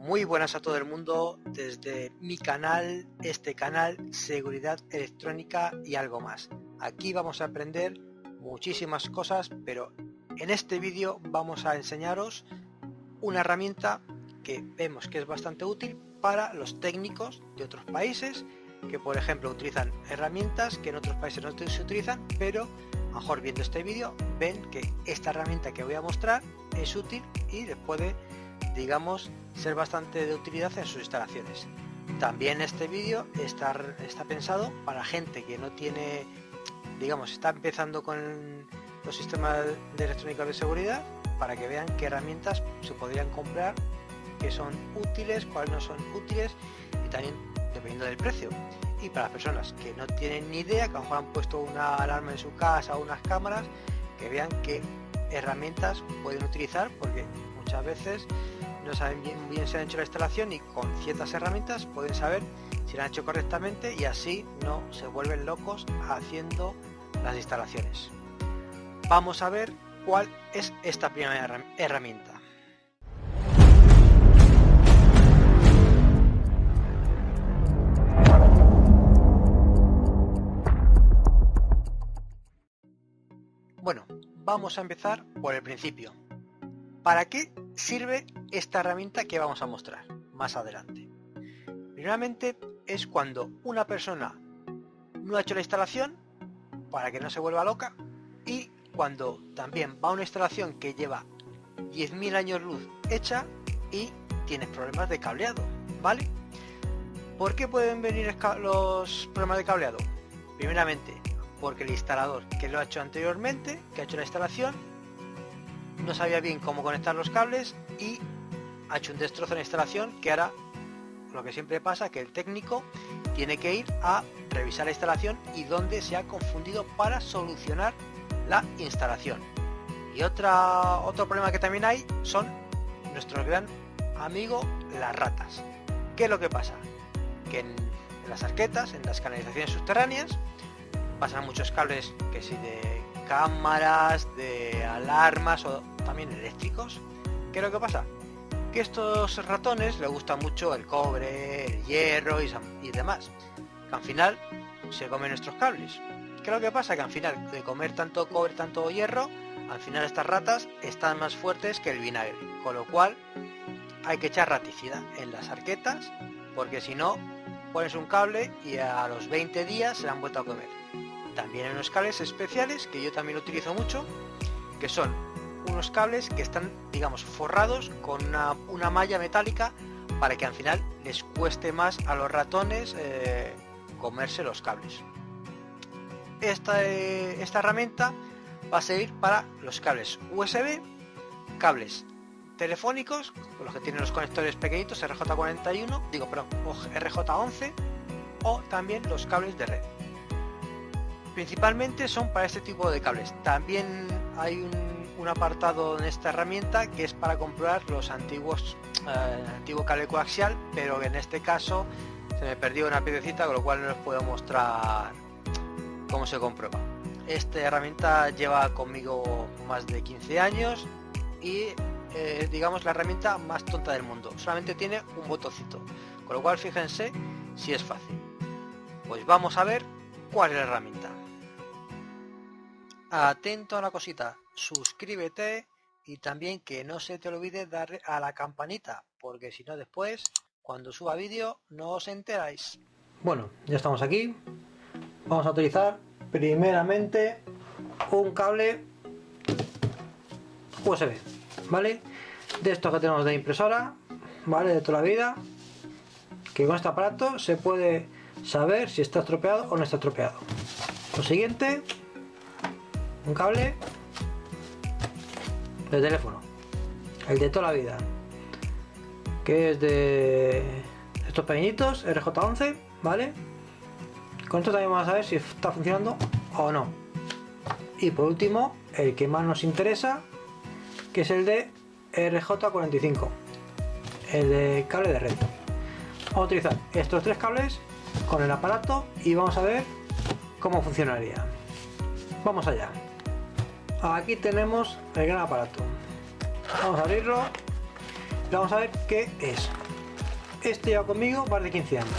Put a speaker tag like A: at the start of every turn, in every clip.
A: Muy buenas a todo el mundo desde mi canal, este canal Seguridad Electrónica y algo más. Aquí vamos a aprender muchísimas cosas, pero en este vídeo vamos a enseñaros una herramienta que vemos que es bastante útil para los técnicos de otros países que, por ejemplo, utilizan herramientas que en otros países no se utilizan, pero a lo mejor viendo este vídeo ven que esta herramienta que voy a mostrar es útil y les puede, digamos, ser bastante de utilidad en sus instalaciones. También este vídeo está pensado para gente que no tiene, digamos, está empezando con los sistemas de electrónica de seguridad, para que vean qué herramientas se podrían comprar, que son útiles, cuáles no son útiles, y también dependiendo del precio. Y para las personas que no tienen ni idea, que a lo mejor han puesto una alarma en su casa o unas cámaras, que vean qué herramientas pueden utilizar, porque muchas veces no saben bien si han hecho la instalación, y con ciertas herramientas pueden saber si la han hecho correctamente y así no se vuelven locos haciendo las instalaciones. Vamos a ver cuál es esta primera herramienta. Bueno, vamos a empezar por el principio. ¿Para qué sirve esta herramienta que vamos a mostrar más adelante? Primeramente es cuando una persona no ha hecho la instalación, para que no se vuelva loca, y cuando también va a una instalación que lleva 10.000 años luz hecha y tienes problemas de cableado, ¿vale? ¿Por qué pueden venir los problemas de cableado? Primeramente, porque el instalador que lo ha hecho anteriormente, que ha hecho la instalación, no sabía bien cómo conectar los cables y ha hecho un destrozo en la instalación, que ahora lo que siempre pasa, que el técnico tiene que ir a revisar la instalación y dónde se ha confundido para solucionar la instalación. Y otro problema que también hay son nuestro gran amigo las ratas. ¿Qué es lo que pasa? Que en las arquetas, en las canalizaciones subterráneas, pasan muchos cables, que si de cámaras, de alarmas o también eléctricos. ¿Qué es lo que pasa? Que estos ratones les gusta mucho el cobre, el hierro y demás, que al final se comen nuestros cables. ¿Qué es lo que pasa? Que al final de comer tanto cobre, tanto hierro, al final estas ratas están más fuertes que el vinagre, con lo cual hay que echar raticida en las arquetas, porque si no pones un cable y a los 20 días se la han vuelto a comer. También hay unos cables especiales que yo también utilizo mucho, que son unos cables que están, digamos, forrados con una malla metálica, para que al final les cueste más a los ratones comerse los cables. Esta herramienta va a servir para los cables USB, cables telefónicos, los que tienen los conectores pequeñitos RJ11, o también los cables de red. Principalmente son para este tipo de cables. También hay un apartado en esta herramienta que es para comprobar los antiguo cable coaxial, pero en este caso se me perdió una piececita, con lo cual no les puedo mostrar cómo se comprueba. Esta herramienta lleva conmigo más de 15 años y digamos la herramienta más tonta del mundo. Solamente tiene un botoncito, con lo cual fíjense si es fácil. Pues vamos a ver cuál es la herramienta. Atento a la cosita, suscríbete y también que no se te olvide darle a la campanita, porque si no después, cuando suba vídeo, no os enteráis. Bueno, ya estamos aquí. Vamos a utilizar primeramente un cable USB, ¿vale? De estos que tenemos de impresora, ¿vale? De toda la vida, que con este aparato se puede saber si está estropeado o no está estropeado. Lo siguiente, un cable de teléfono, el de toda la vida, que es de estos pequeñitos RJ11, ¿vale? Con esto también vamos a ver si está funcionando o no. Y por último, el que más nos interesa, que es el de RJ45, el de cable de red. Vamos a utilizar estos tres cables con el aparato y vamos a ver cómo funcionaría. Vamos allá. Aquí tenemos el gran aparato. Vamos a abrirlo y vamos a ver qué es. este lleva conmigo más de 15 años.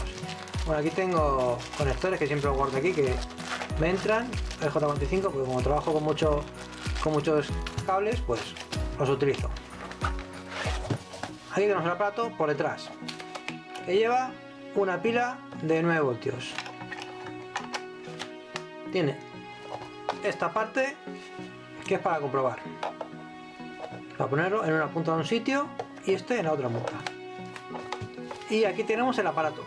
A: Bueno, aquí tengo conectores que siempre los guardo aquí, que me entran, el J45, porque como trabajo con muchos cables, pues los utilizo. Aquí tenemos el aparato por detrás, que lleva una pila de 9 voltios. Tiene esta parte que es para comprobar, para ponerlo en una punta de un sitio y este en la otra punta. Y aquí tenemos el aparato.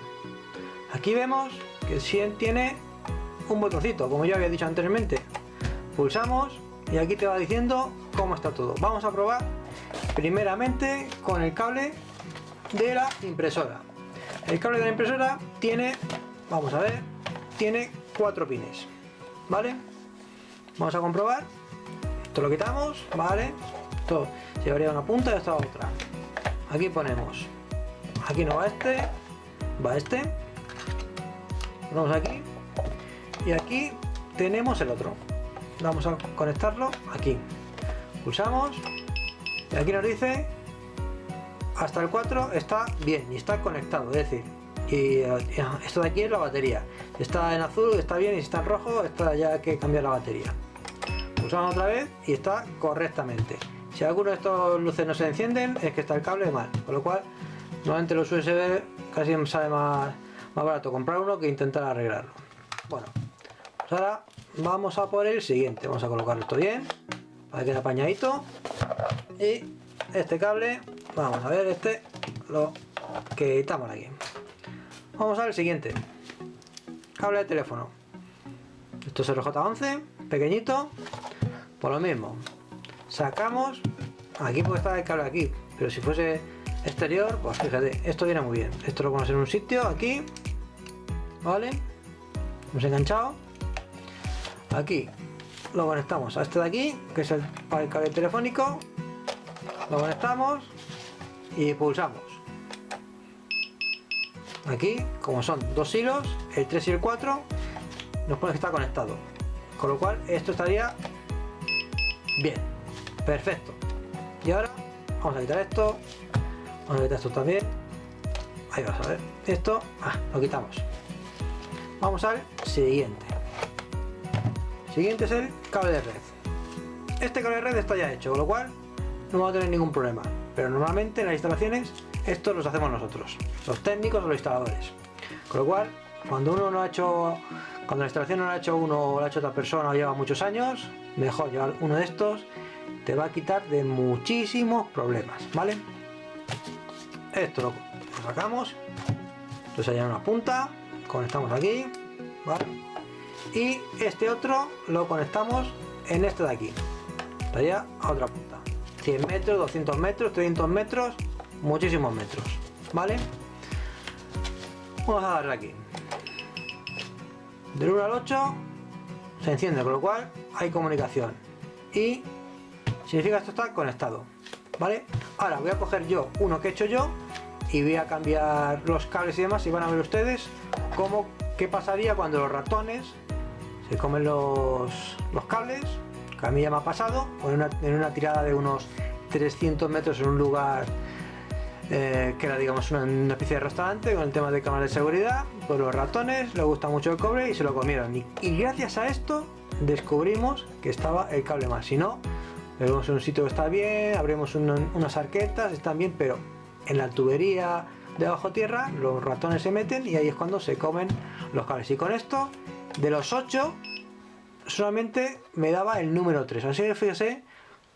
A: Aquí vemos que tiene un botoncito, como ya había dicho anteriormente. Pulsamos y aquí te va diciendo cómo está todo. Vamos a probar primeramente con el cable de la impresora. El cable de la impresora tiene, vamos a ver, tiene 4 pines, ¿vale? Vamos a comprobar. Esto lo quitamos, ¿vale? Esto llevaría una punta y esta otra. Aquí ponemos, aquí no va este, va este. Ponemos aquí y aquí tenemos el otro. Vamos a conectarlo aquí. Pulsamos y aquí nos dice hasta el 4 está bien y está conectado, es decir, y esto de aquí es la batería. Si está en azul está bien y si está en rojo está ya hay que cambiar la batería. Pulsamos otra vez y está correctamente. Si alguno de estos luces no se encienden es que está el cable mal, con lo cual normalmente los USB casi me sale más barato comprar uno que intentar arreglarlo. Bueno, pues ahora vamos a por el siguiente. Vamos a colocar esto bien para que quede apañadito. Y este cable, vamos a ver, este lo quitamos aquí. Vamos al siguiente. Cable de teléfono. Esto es el J11, pequeñito. Por lo mismo, sacamos. Aquí puede estar el cable aquí, pero si fuese exterior, pues fíjate, esto viene muy bien. Esto lo ponemos en un sitio, aquí, ¿vale? Hemos enganchado. Aquí lo conectamos a este de aquí, que es para el cable telefónico. Lo conectamos y pulsamos. Aquí, como son dos hilos, el 3 y el 4, nos pone que está conectado. Con lo cual, esto estaría bien, perfecto. Y ahora vamos a quitar esto. Vamos a quitar esto también. Ahí vas a ver. Esto, lo quitamos. Vamos al siguiente. Siguiente es el cable de red. Este cable de red está ya hecho, con lo cual no vamos a tener ningún problema. Pero normalmente en las instalaciones estos los hacemos nosotros, los técnicos o los instaladores. Con lo cual, cuando la instalación no la ha hecho uno o la ha hecho otra persona o lleva muchos años, mejor llevar uno de estos. Te va a quitar de muchísimos problemas, ¿vale? Esto lo sacamos, entonces hay una punta, conectamos aquí, ¿vale? Y este otro lo conectamos en este de aquí, estaría a otra punta. 100 metros, 200 metros, 300 metros, muchísimos metros, ¿vale? Vamos a darle aquí. Del 1 al 8 se enciende, con lo cual hay comunicación y significa que esto está conectado, ¿vale? Ahora voy a coger yo uno que he hecho yo y voy a cambiar los cables y demás y van a ver ustedes qué pasaría cuando los ratones se comen los cables, que a mí ya me ha pasado, o en una tirada de unos 300 metros en un lugar que era, digamos, una especie de restaurante con el tema de cámaras de seguridad. Pues los ratones les gusta mucho el cobre y se lo comieron, y gracias a esto descubrimos que estaba el cable mal. Si no, vemos en un sitio que está bien, abrimos unas arquetas, están bien, pero en la tubería de bajo tierra los ratones se meten y ahí es cuando se comen los cables. Y con esto, de los 8 solamente me daba el número 3, así que fíjese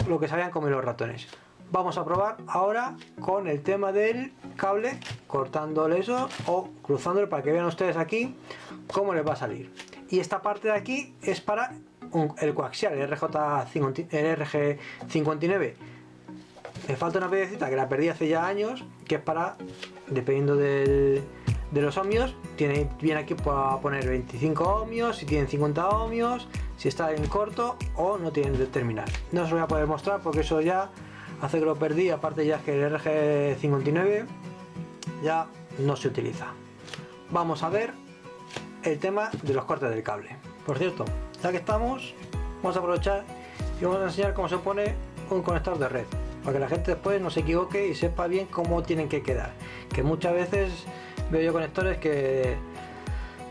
A: lo que se habían comido los ratones. Vamos a probar ahora con el tema del cable, cortándole eso o cruzándolo para que vean ustedes aquí cómo les va a salir. Y esta parte de aquí es para el coaxial, el RG59. Me falta una piecita que la perdí hace ya años, que es para, dependiendo de los ohmios, viene aquí para poner 25 ohmios, si tienen 50 ohmios, si está en corto o no tienen de terminal. No os lo voy a poder mostrar porque eso ya hace que lo perdí, aparte ya es que el RG59 ya no se utiliza. Vamos a ver el tema de los cortes del cable. Por cierto, ya que estamos, vamos a aprovechar y vamos a enseñar cómo se pone un conector de red.
B: para que la gente después no se equivoque y sepa bien cómo tienen que quedar, que muchas veces veo yo conectores que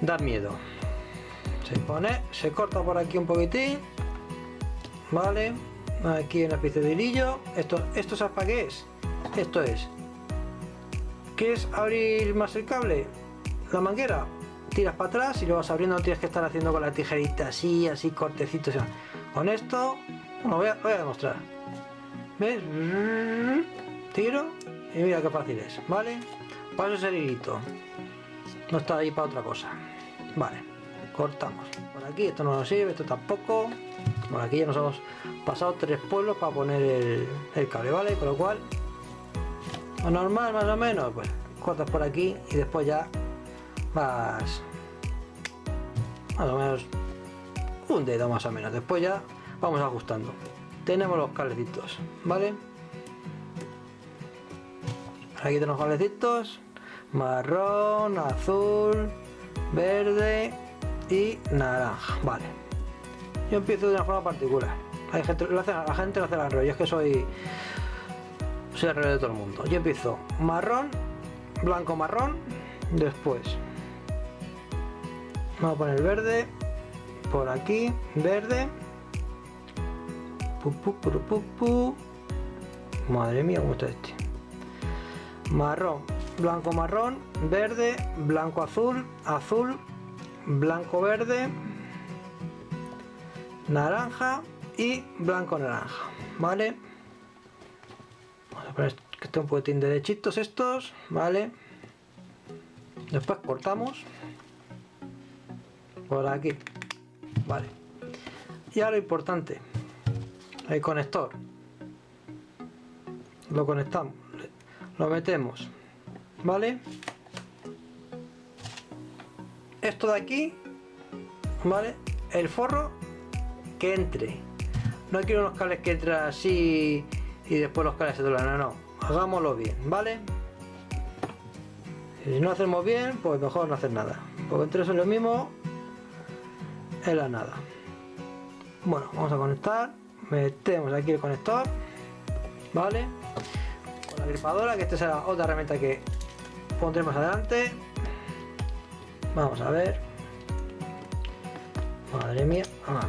B: dan miedo. Se pone, se corta por aquí un poquitín, vale, aquí en el piso de hilillo. Esto ¿sabes para qué es? Esto es, ¿quieres abrir más el cable? La manguera, tiras para atrás y lo vas abriendo, no tienes que estar haciendo con la tijerita así cortecitos. Con esto, bueno, voy a demostrar. ¿Ves? Tiro y mira qué fácil es, ¿vale? Paso ese hilito, no está ahí para otra cosa. Vale, cortamos por aquí, esto no nos sirve, esto tampoco. Por aquí ya nos hemos pasado 3 pueblos para poner el cable, ¿vale? Con lo cual, lo normal más o menos, pues cortas por aquí y después ya vas más o menos un dedo más o menos, después ya vamos ajustando. Tenemos los cablecitos, ¿vale? Aquí tenemos cablecitos marrón, azul, verde y naranja, vale. Yo empiezo de una forma particular. Hay gente, la gente lo hace al revés, yo es que soy al revés de todo el mundo. Yo empiezo marrón, blanco, marrón, después vamos a poner verde por aquí, verde. Madre mía, cómo está este. Marrón, blanco, marrón, verde, blanco, azul, azul, blanco, verde, naranja y blanco, naranja, ¿vale? Vamos a poner que esté un poquitín derechitos estos, ¿vale? Después cortamos por aquí, ¿vale? Y ahora lo importante, el conector. Lo conectamos, lo metemos, ¿vale? Esto de aquí, ¿vale? El forro que entre. No quiero unos cables que entren así y después los cables se doblan, no, hagámoslo bien, ¿vale? Si no hacemos bien, pues mejor no hacer nada, porque entre eso es lo mismo, es la nada. Bueno, vamos a conectar, metemos aquí el conector, ¿vale? Con la gripadora, que esta será otra herramienta que pondremos adelante. Vamos a ver. Madre mía, vamos.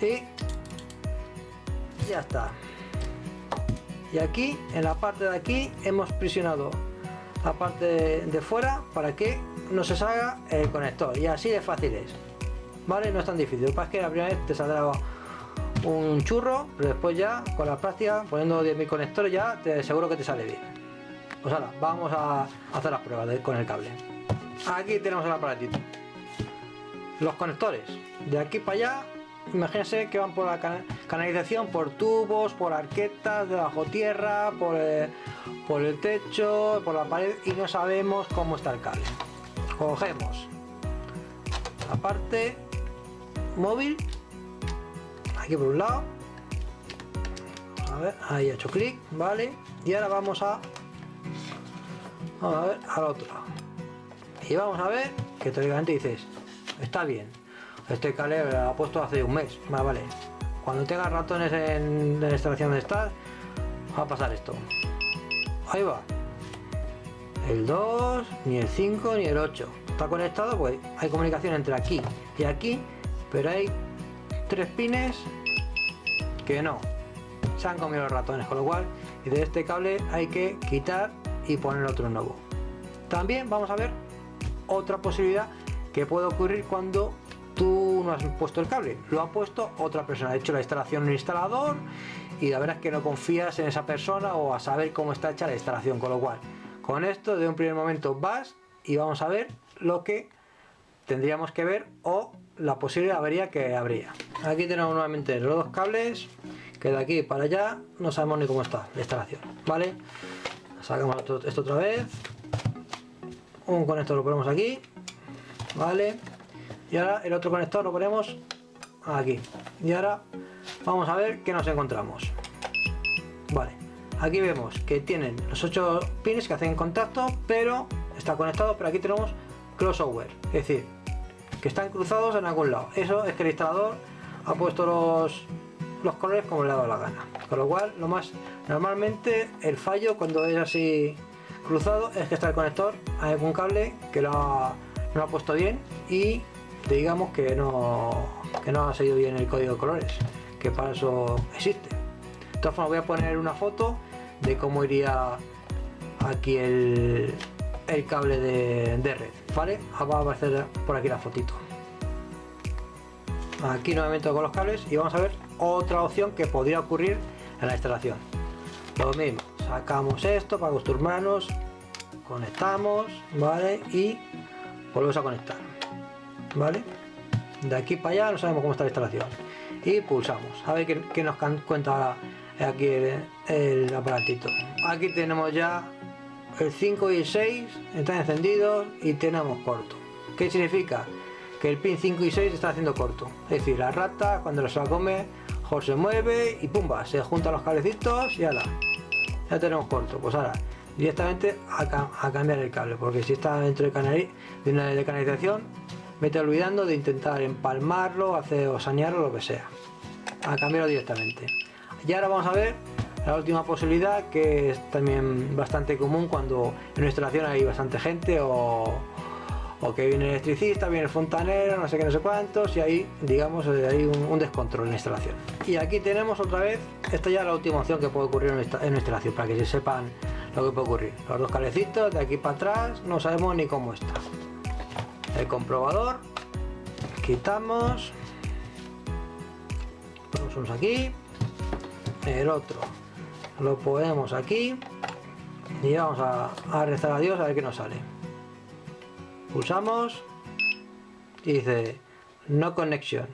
B: Y ya está. Y aquí, en la parte de aquí, hemos presionado la parte de fuera para que no se salga el conector. Y así de fácil es, ¿vale? No es tan difícil. Lo que pasa es que la primera vez te saldrá un churro, pero después ya, con la práctica, poniendo 10.000 conectores, ya te seguro que te sale bien. Pues ahora, vamos a hacer las pruebas con el cable. Aquí tenemos el aparatito. Los conectores, de aquí para allá, imagínense que van por la canalización, por tubos, por arquetas, debajo tierra, por el techo, por la pared, y no sabemos cómo está el cable. Cogemos la parte móvil, aquí por un lado, a ver, ahí he hecho clic, vale, y ahora vamos a ver al otro lado, y vamos a ver que teóricamente dices, está bien, este cable lo ha puesto hace un mes, vale, cuando tengas ratones en la instalación de estar, va a pasar esto, ahí va, el 2, ni el 5, ni el 8, está conectado, pues hay comunicación entre aquí y aquí, pero hay 3 pines que no, se han comido los ratones, con lo cual y de este cable hay que quitar y poner otro nuevo. También vamos a ver otra posibilidad que puede ocurrir cuando tú no has puesto el cable, lo ha puesto otra persona, ha hecho la instalación un instalador y la verdad es que no confías en esa persona o a saber cómo está hecha la instalación, con lo cual con esto de un primer momento vas y vamos a ver lo que tendríamos que ver o la posible avería que habría. Aquí tenemos nuevamente los 2 cables que de aquí para allá no sabemos ni cómo está la instalación, ¿vale? Sacamos esto otra vez, un conector lo ponemos aquí, ¿vale? Y ahora el otro conector lo ponemos aquí, y ahora vamos a ver qué nos encontramos. Vale, aquí vemos que tienen los 8 pines que hacen contacto, pero está conectado, pero aquí tenemos crossover, es decir, que están cruzados en algún lado. Eso es que el instalador ha puesto los colores como le ha dado la gana. Con lo cual, normalmente el fallo cuando es así cruzado es que está el conector, hay algún cable que no lo ha puesto bien y digamos que no ha seguido bien el código de colores, que para eso existe. De todas formas, voy a poner una foto de cómo iría aquí el cable de red, ¿vale? Va a aparecer por aquí la fotito. Aquí nuevamente con los cables y vamos a ver otra opción que podría ocurrir en la instalación. Lo mismo, sacamos esto para acostumbrarnos, conectamos, ¿vale? Y volvemos a conectar, ¿vale? De aquí para allá no sabemos cómo está la instalación y pulsamos a ver qué nos cuenta aquí el aparatito. Aquí tenemos ya el 5 y el 6 están encendidos y tenemos corto. ¿Qué significa? Que el pin 5 y 6 está haciendo corto, es decir, la rata cuando se la come, Jorge se mueve y pumba, se juntan los cablecitos y ahora ya tenemos corto. Pues ahora directamente a cambiar el cable, porque si está dentro de una de canalización, vete olvidando de intentar empalmarlo, o sanearlo, lo que sea, a cambiarlo directamente. Y ahora vamos a ver la última posibilidad, que es también bastante común cuando en una instalación hay bastante gente o que viene el electricista, viene el fontanero, no sé qué, no sé cuántos, y ahí digamos hay un descontrol en la instalación. Y aquí tenemos otra vez, esta ya es la última opción que puede ocurrir en una instalación, para que se sepan lo que puede ocurrir. Los dos cablecitos de aquí para atrás no sabemos ni cómo está. El comprobador, quitamos, ponemos unos aquí, el otro lo ponemos aquí y vamos a rezar a Dios a ver qué nos sale. Pulsamos y dice no connection.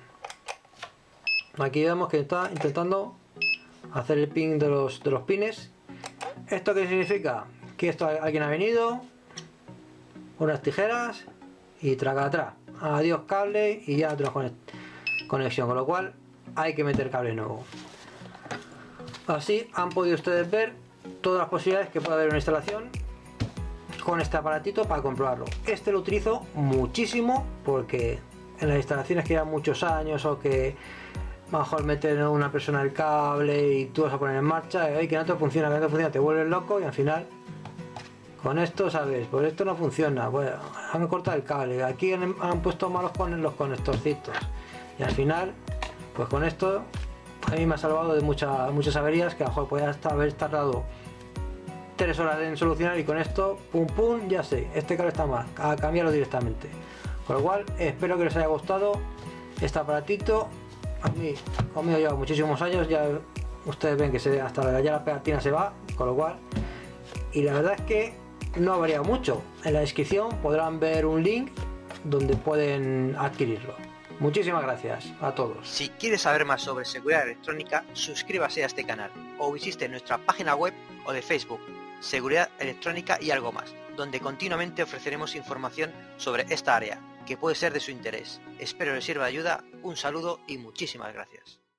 B: Aquí vemos que está intentando hacer el pin de los pines. ¿Esto qué significa? Que alguien ha venido, unas tijeras y traga atrás. Adiós cable y ya tenemos conexión, con lo cual hay que meter cable nuevo. Así han podido ustedes ver todas las posibilidades que puede haber en una instalación con este aparatito para comprobarlo. Este lo utilizo muchísimo porque en las instalaciones que llevan muchos años o que mejor meter a una persona el cable y tú vas a poner en marcha, que no te funciona, te vuelves loco y al final con esto sabes, pues esto no funciona, bueno, han cortado el cable, aquí han puesto malos los conectorcitos y al final pues con esto a mí me ha salvado de muchas averías que a lo mejor podía haber tardado 3 horas en solucionar y con esto, pum pum, ya sé, este cable está mal, a cambiarlo directamente. Con lo cual, espero que les haya gustado este aparatito. A mí, conmigo lleva muchísimos años, ya ustedes ven que hasta ya la pegatina se va, con lo cual, y la verdad es que no ha variado mucho. En la descripción podrán ver un link donde pueden adquirirlo. Muchísimas gracias a todos.
A: Si quieres saber más sobre seguridad electrónica, suscríbase a este canal o visite nuestra página web o de Facebook, Seguridad Electrónica y algo más, donde continuamente ofreceremos información sobre esta área, que puede ser de su interés. Espero les sirva de ayuda, un saludo y muchísimas gracias.